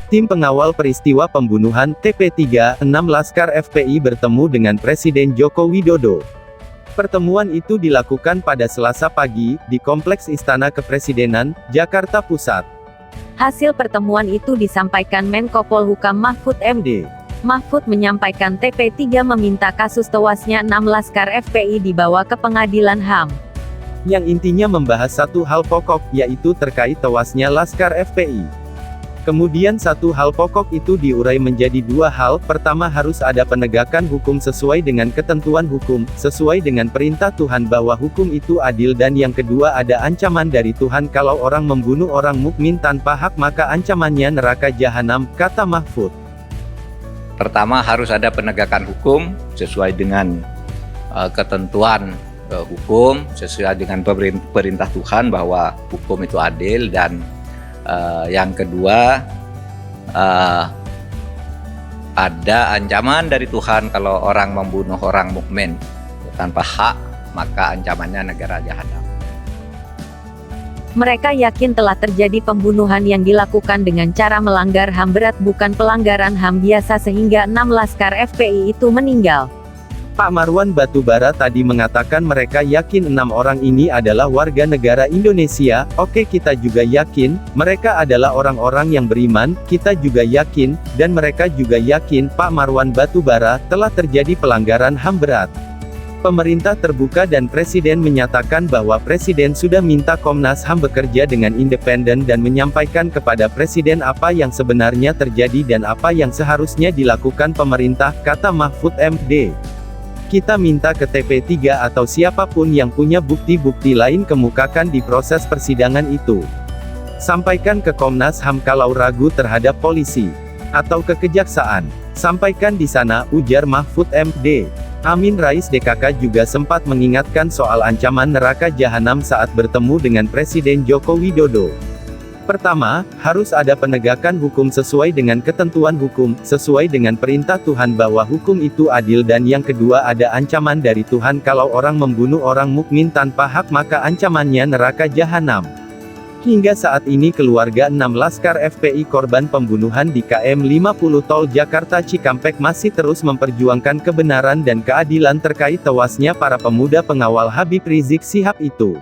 Tim pengawal peristiwa pembunuhan TP36 Laskar FPI bertemu dengan Presiden Joko Widodo. Pertemuan itu dilakukan pada Selasa pagi, di Kompleks Istana Kepresidenan, Jakarta Pusat. Hasil pertemuan itu disampaikan Menko Polhukam Mahfud MD. Mahfud menyampaikan TP3 meminta kasus tewasnya 6 Laskar FPI dibawa ke Pengadilan HAM. Yang intinya membahas satu hal pokok, yaitu terkait tewasnya Laskar FPI. Kemudian satu hal pokok itu diurai menjadi dua hal, pertama harus ada penegakan hukum sesuai dengan ketentuan hukum, sesuai dengan perintah Tuhan bahwa hukum itu adil dan yang kedua ada ancaman dari Tuhan kalau orang membunuh orang mukmin tanpa hak maka ancamannya neraka jahanam, kata Mahfud. Pertama harus ada penegakan hukum, sesuai dengan ketentuan hukum, sesuai dengan perintah Tuhan bahwa hukum itu adil dan yang kedua, ada ancaman dari Tuhan kalau orang membunuh orang mukmin tanpa hak, maka ancamannya negara jahanam. Mereka yakin telah terjadi pembunuhan yang dilakukan dengan cara melanggar HAM berat bukan pelanggaran HAM biasa sehingga 6 Laskar FPI itu meninggal. Pak Marwan Batubara tadi mengatakan mereka yakin 6 orang ini adalah warga negara Indonesia. Oke, kita juga yakin, mereka adalah orang-orang yang beriman, kita juga yakin, dan mereka juga yakin, Pak Marwan Batubara, telah terjadi pelanggaran HAM berat. Pemerintah terbuka dan Presiden menyatakan bahwa Presiden sudah minta Komnas HAM bekerja dengan independen dan menyampaikan kepada Presiden apa yang sebenarnya terjadi dan apa yang seharusnya dilakukan pemerintah, kata Mahfud MD. Kita minta ke TP3 atau siapapun yang punya bukti-bukti lain kemukakan di proses persidangan itu. Sampaikan ke Komnas HAM kalau ragu terhadap polisi. Atau ke kejaksaan. Sampaikan di sana, ujar Mahfud MD. Amin Rais DKK juga sempat mengingatkan soal ancaman neraka jahanam saat bertemu dengan Presiden Joko Widodo. Pertama, harus ada penegakan hukum sesuai dengan ketentuan hukum, sesuai dengan perintah Tuhan bahwa hukum itu adil dan yang kedua ada ancaman dari Tuhan kalau orang membunuh orang mukmin tanpa hak maka ancamannya neraka jahanam. Hingga saat ini keluarga 6 Laskar FPI korban pembunuhan di KM 50 Tol Jakarta Cikampek masih terus memperjuangkan kebenaran dan keadilan terkait tewasnya para pemuda pengawal Habib Rizik Syihab itu.